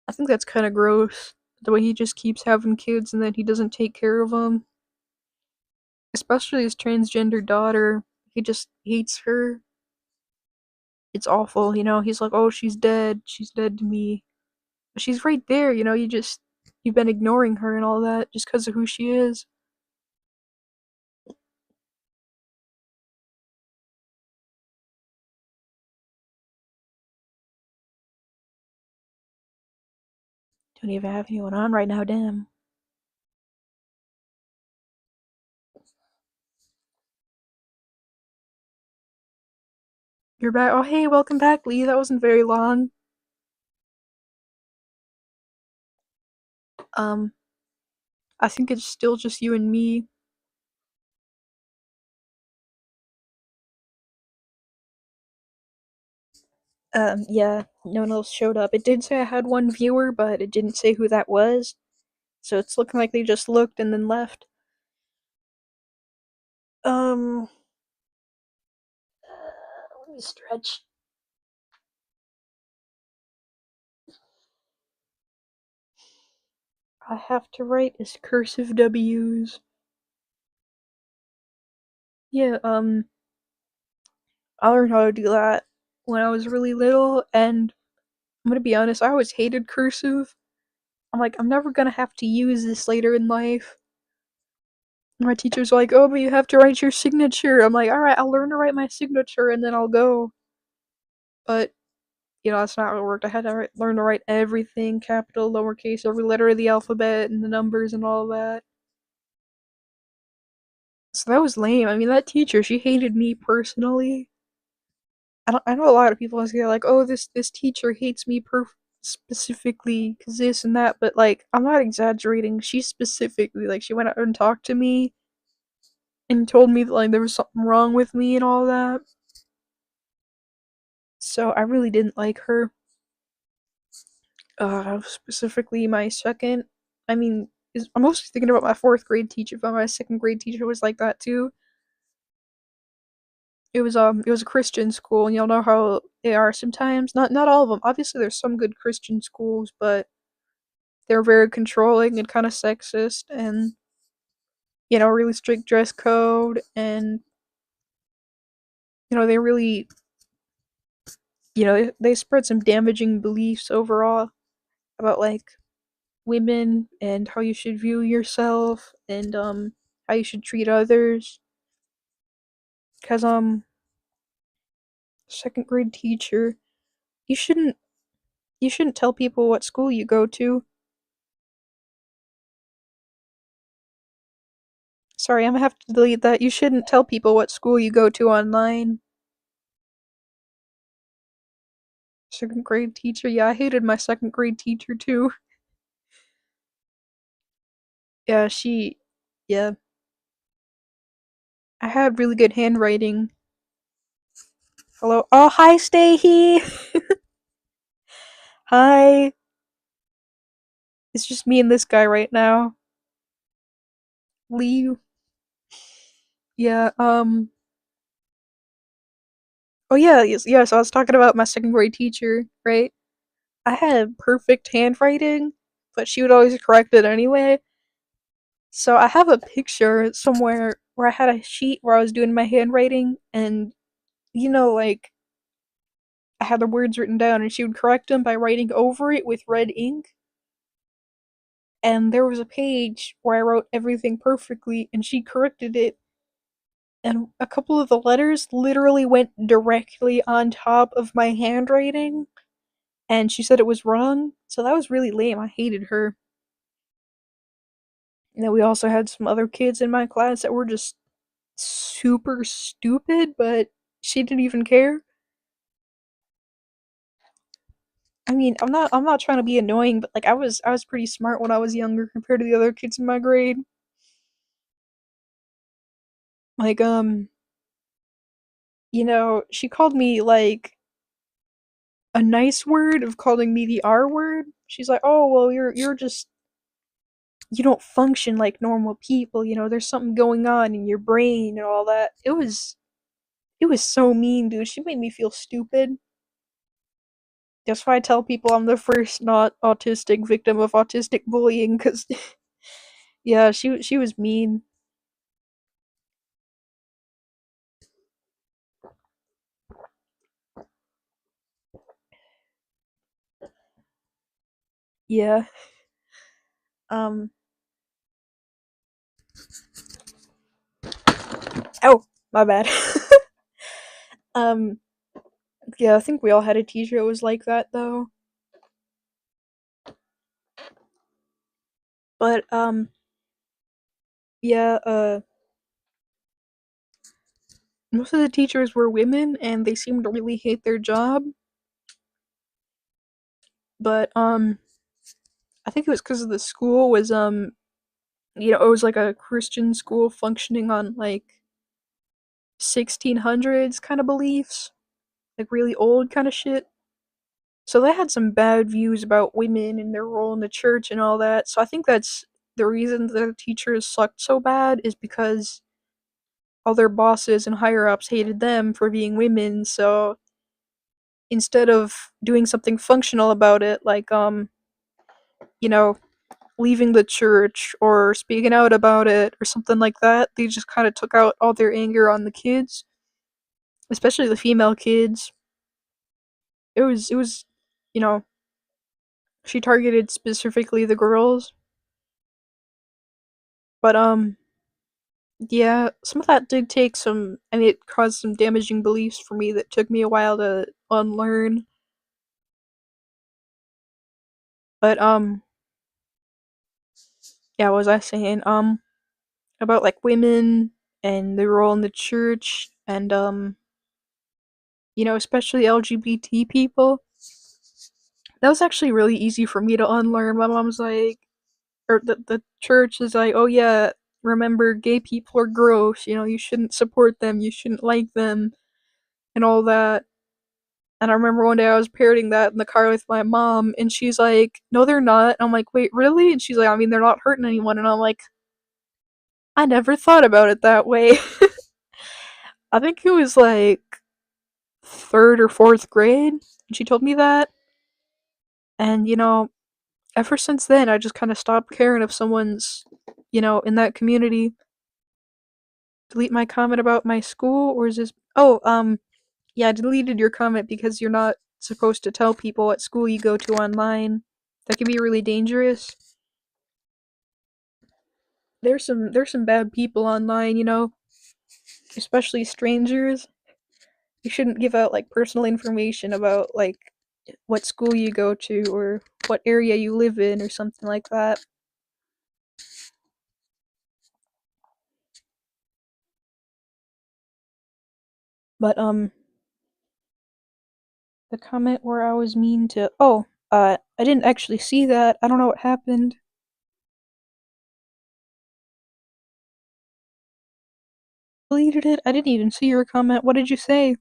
I think that's kind of gross. The way he just keeps having kids and then he doesn't take care of them. Especially his transgender daughter. He just hates her. It's awful, He's like, oh, she's dead. She's dead to me. But she's right there, you've been ignoring her and all that just because of who she is. Don't even have anyone on right now, damn. You're back. Oh, hey, welcome back, Lee. That wasn't very long. Um, I think it's still just you and me. Yeah, no one else showed up. It did say I had one viewer, but it didn't say who that was. So it's looking like they just looked and then left. Um, let me stretch. I have to write as cursive W's. Yeah, I learned how to do that when I was really little, and I'm gonna be honest, I always hated cursive. I'm like, I'm never gonna have to use this later in life. My teacher's like, oh, but you have to write your signature. I'm like, alright, I'll learn to write my signature and then I'll go. But, that's not how it worked. I had to learn to write everything, capital, lowercase, every letter of the alphabet, and the numbers and all that. So that was lame. I mean, that teacher, she hated me personally. I know a lot of people say like, oh, this teacher hates me specifically because this and that, but like, I'm not exaggerating. She specifically, like, she went out and talked to me and told me that like there was something wrong with me and all that. So I really didn't like her. Specifically my second. I mean, I'm mostly thinking about my fourth grade teacher, but my second grade teacher was like that too. it was a Christian school, and you'll know how they are sometimes. Not all of them. Obviously, there's some good Christian schools, but they're very controlling and kind of sexist, and really strict dress code, and they really they spread some damaging beliefs overall about like women and how you should view yourself and how you should treat others. Cause second grade teacher, you shouldn't you shouldn't tell people what school you go to. Sorry, I'm gonna have to delete that. You shouldn't tell people what school you go to online. Second grade teacher, yeah, I hated my second grade teacher too. Yeah, yeah, I had really good handwriting. Hello, oh hi, Stahey. Hi, it's just me and this guy right now. Lee, yeah, oh yeah, yes, I was talking about my second grade teacher, right? I had perfect handwriting, but she would always correct it anyway. So I have a picture somewhere where I had a sheet where I was doing my handwriting, and like I had the words written down, and she would correct them by writing over it with red ink. And there was a page where I wrote everything perfectly, and she corrected it, and a couple of the letters literally went directly on top of my handwriting, and she said it was wrong. So that was really lame. I hated her. And then we also had some other kids in my class that were just super stupid, but she didn't even care. I mean, I'm not trying to be annoying, but like I was pretty smart when I was younger compared to the other kids in my grade. Like she called me like a nice word of calling me the R word. She's like, "Oh, well, you're just you don't function like normal people, there's something going on in your brain and all that." It was so mean, dude. She made me feel stupid. That's why I tell people I'm the first not autistic victim of autistic bullying, cuz yeah, she was mean. Yeah. Um oh, my bad. um yeah, I think we all had a teacher that was like that though. But yeah, most of the teachers were women and they seemed to really hate their job. But I think it was cuz the school was it was like a Christian school functioning on like 1600s kind of beliefs, like really old kind of shit. So they had some bad views about women and their role in the church and all that. So I think that's the reason the teachers sucked so bad is because all their bosses and higher ups hated them for being women. So instead of doing something functional about it, like you know, leaving the church or speaking out about it or something like that, they just kind of took out all their anger on the kids, especially the female kids. It was, you know, she targeted specifically the girls. But yeah, some of that did take some, and it caused some damaging beliefs for me that took me a while to unlearn. But yeah, what was I saying? About like women and their role in the church, and especially LGBT people. That was actually really easy for me to unlearn. My mom's like, or the church is like, oh yeah, remember, gay people are gross. You shouldn't support them. You shouldn't like them, and all that. And I remember one day I was parroting that in the car with my mom, and she's like, "No, they're not." And I'm like, "Wait, really?" And she's like, "I mean, they're not hurting anyone." And I'm like, "I never thought about it that way." I think it was like third or fourth grade. And she told me that. And, ever since then, I just kind of stopped caring if someone's, in that community. Delete my comment about my school, or is this. Oh, yeah, I deleted your comment because you're not supposed to tell people what school you go to online. That can be really dangerous. There's some bad people online, especially strangers. You shouldn't give out like personal information about like what school you go to or what area you live in or something like that. But the comment where I was mean to I didn't actually see that. I don't know what happened. Deleted it. I didn't even see your comment. What did you say?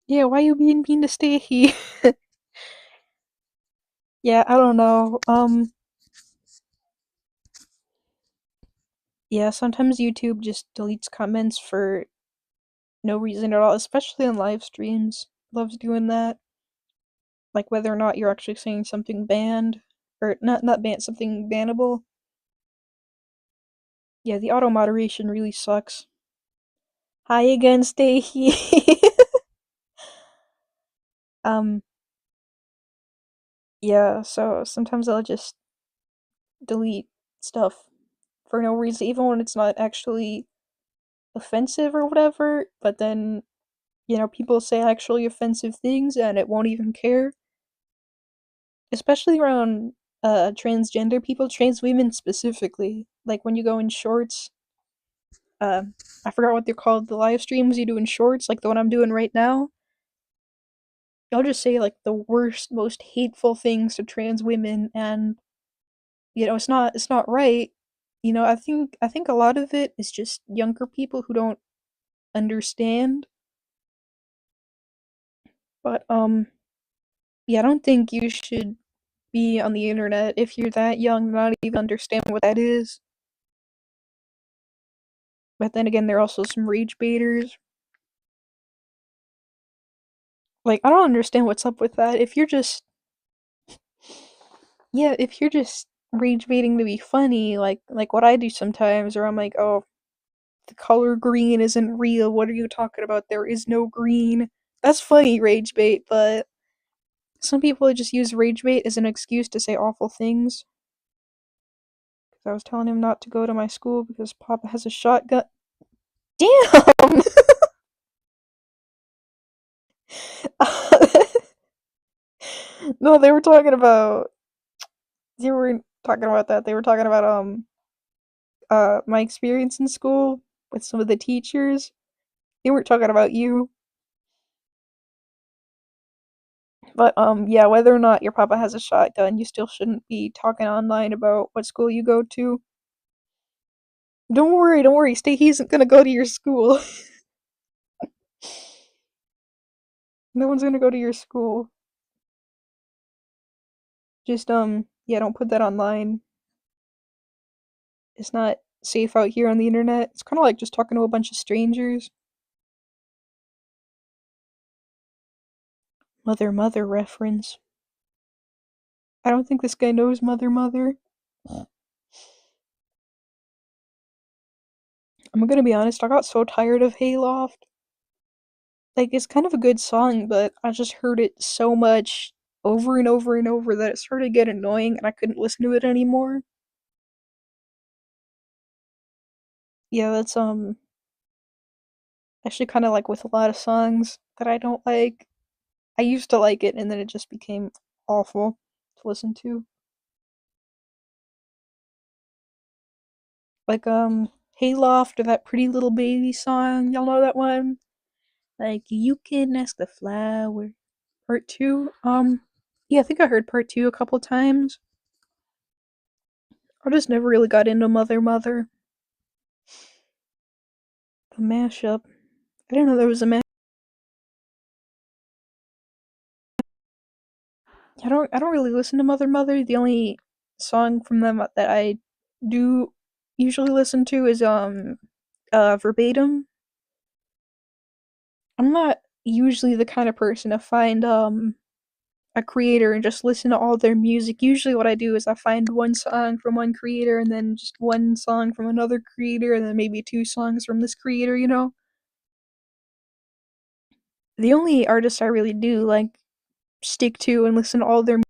Yeah, why you being mean to Stacey? Yeah, I don't know. Yeah, sometimes YouTube just deletes comments for no reason at all, especially on live streams. Loves doing that. Like whether or not you're actually saying something banned or not banned, something bannable. Yeah, the auto moderation really sucks. Hi again, Stacey. um, yeah, so sometimes I'll just delete stuff for no reason, even when it's not actually offensive or whatever, but then, people say actually offensive things and it won't even care. Especially around transgender people, trans women specifically. Like when you go in shorts, uh, I forgot what they're called, the live streams you do in shorts, like the one I'm doing right now. Y'all just say like the worst, most hateful things to trans women, and it's not right. I think a lot of it is just younger people who don't understand. But yeah, I don't think you should be on the internet if you're that young, not even understand what that is. But then again, there are also some rage baiters. Like, I don't understand what's up with that. If you're just rage baiting to be funny, like what I do sometimes, or I'm like, oh, the color green isn't real. What are you talking about? There is no green. That's funny, rage bait, but some people just use rage bait as an excuse to say awful things. Because I was telling him not to go to my school because Papa has a shotgun. Damn! No, they were talking about that. They were talking about my experience in school with some of the teachers. They weren't talking about you. But yeah, whether or not your papa has a shotgun, you still shouldn't be talking online about what school you go to. Don't worry, Stay he isn't gonna go to your school. No one's gonna go to your school. Just yeah, don't put that online. It's not safe out here on the internet. It's kinda like just talking to a bunch of strangers. Mother Mother reference. I don't think this guy knows Mother Mother. I'm gonna be honest, I got so tired of Hayloft. Like, it's kind of a good song, but I just heard it so much over and over and over that it started to get annoying and I couldn't listen to it anymore. Yeah, that's actually kind of like with a lot of songs that I don't like. I used to like it and then it just became awful to listen to. Like Hayloft or that Pretty Little Baby song. Y'all know that one? Like you can ask the flower. Part 2. Yeah, I think I heard part 2 a couple times. I just never really got into Mother Mother. The mashup. I didn't know there was a mashup. I don't really listen to Mother Mother. The only song from them that I do usually listen to is Verbatim. I'm not usually the kind of person to find a creator and just listen to all their music. Usually what I do is I find one song from one creator and then just one song from another creator and then maybe two songs from this creator, you know? The only artists I really do like stick to and listen to all their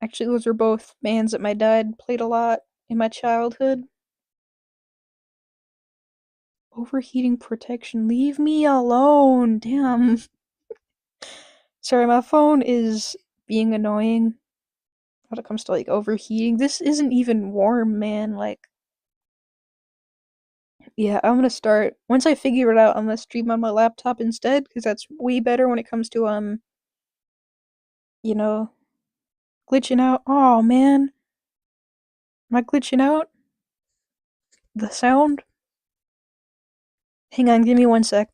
actually those are both bands that my dad played a lot in my childhood. Overheating protection. Leave me alone. Damn. Sorry, my phone is being annoying when it comes to like overheating. This isn't even warm, man. Like, yeah, I'm gonna start once I figure it out. I'm gonna stream on my laptop instead because that's way better when it comes to you know, glitching out. Oh man, am I glitching out? The sound. Hang on, give me one sec.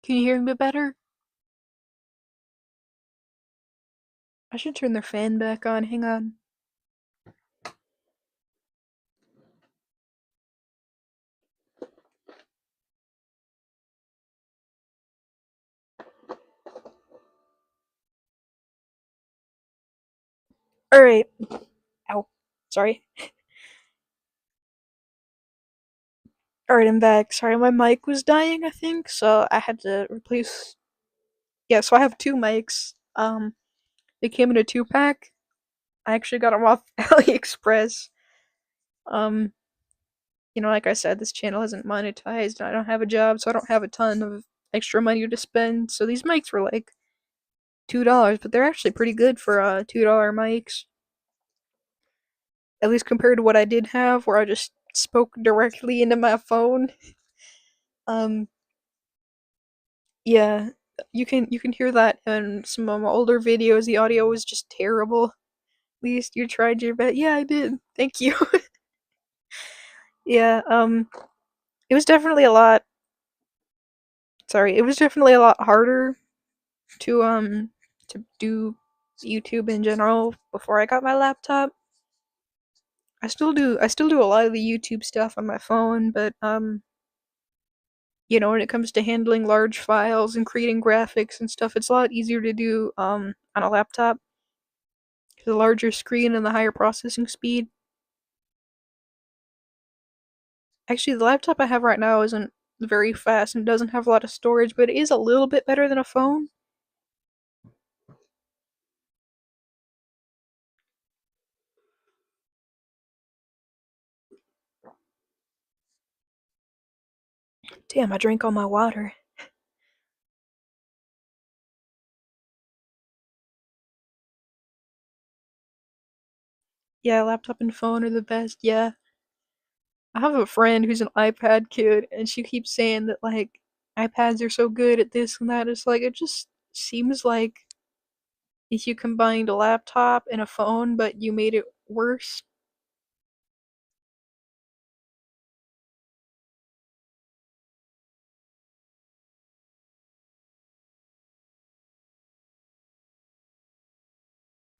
Can you hear me better? I should turn the fan back on. Hang on. All right. Ow. Sorry. Alright, I'm back. Sorry, my mic was dying, I think, so I had to replace. Yeah, so I have two mics. They came in a two pack. I actually got them off AliExpress. Um, like I said, this channel isn't monetized, and I don't have a job, so I don't have a ton of extra money to spend. So these mics were like $2, but they're actually pretty good for $2 mics. At least compared to what I did have, where I just spoke directly into my phone. Um, Yeah, you can hear that in some of my older videos. The audio was just terrible. At least you tried your best. Yeah, I did. Thank you. Yeah, it was definitely a lot. Sorry, it was definitely a lot harder to do YouTube in general before I got my laptop. I still do a lot of the YouTube stuff on my phone, but when it comes to handling large files and creating graphics and stuff, it's a lot easier to do on a laptop. The larger screen and the higher processing speed. Actually, the laptop I have right now isn't very fast and doesn't have a lot of storage, but it is a little bit better than a phone. Damn, I drank all my water. Yeah, laptop and phone are the best. Yeah. I have a friend who's an iPad kid, and she keeps saying that, like, iPads are so good at this and that. It's like, it just seems like if you combined a laptop and a phone, but you made it worse.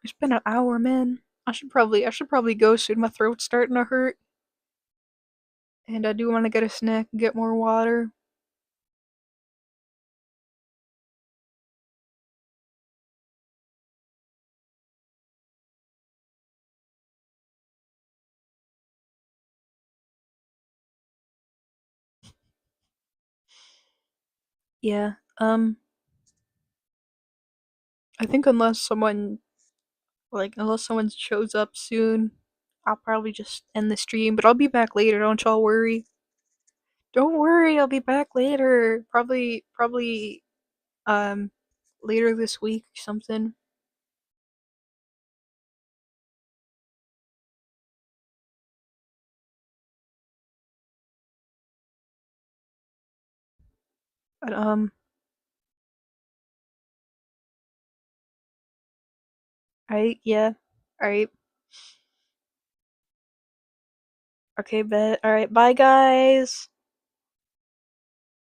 It's been an hour, man. I should probably go soon. My throat's starting to hurt, and I do want to get a snack and get more water. Yeah. I think unless someone shows up soon, I'll probably just end the stream, but I'll be back later, don't y'all worry. Don't worry, I'll be back later. Probably um later this week or something. But, alright, yeah. Alright. Okay, bet. Alright, bye guys.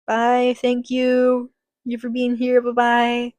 Bye, thank you. You for being here, bye bye.